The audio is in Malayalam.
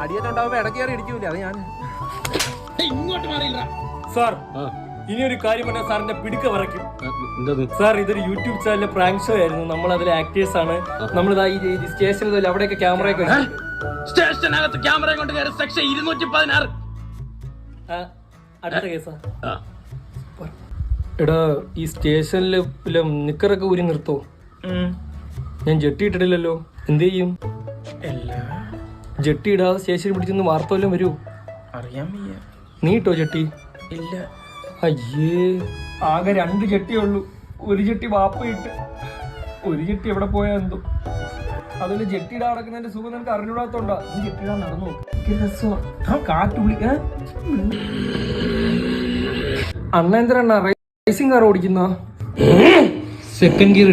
അടിയത്തുണ്ടാവുമ്പോ ഇടയ്ക്ക് കയറി ഇടിക്കൂല. അത് ഞാൻ ഇങ്ങോട്ട് മാറിയില്ല സാർ. ഇനി ഒരു കാര്യം പറഞ്ഞാൽ സാറിന്റെ പിടിക്ക പറയ്ക്കും. സാർ, ഇതൊരു യൂട്യൂബ് ചാനലിലെ പ്രാങ്ക് ഷോ ആയിരുന്നു. നമ്മൾ അതിലെ ആക്ടേഴ്സ് ആണ്. നമ്മളിതാ ഈ സ്റ്റേഷനിൽ അവിടെയൊക്കെ ക്യാമറയൊക്കെ സ്റ്റേഷനകത്ത് ക്യാമറ കൊണ്ട് കയറി സെക്ഷൻ 216. അടുത്ത കേസാ. എടാ, ഈ സ്റ്റേഷനില് നിക്കറൊക്കെ ഊരി നിർത്തോ? ഞാൻ ജെട്ടി ഇട്ടിട്ടില്ലല്ലോ, എന്ത് ചെയ്യും? ജെട്ടി ഇടാതെ സ്റ്റേഷനിൽ പിടിച്ചൊന്ന് വാർത്ത വല്ലതും വരൂ? അറിയാൻ വയ്യ. നീ ഇട്ടോ ജെട്ടി? ഇല്ല. അയ്യേ, ആകെ 2 ജെട്ടിയേ ഉള്ളൂ. ഒരു ജെട്ടി വാപ്പ ഇട്ട്, ഒരു ജെട്ടി എവിടെ പോയാ എന്തോ. അതില് ജെട്ടിയിടാ നടക്കുന്നതിന്റെ സുഖം നിനക്ക് അറിഞ്ഞൂടാത്തോണ്ടാ. നീ ജെട്ടിയിടാ നടന്നു കാറ്റുള്ളി. അണ്ണ എന്തിനാ റേസിംഗ് കാർ ഓടിക്കുന്ന? Second gear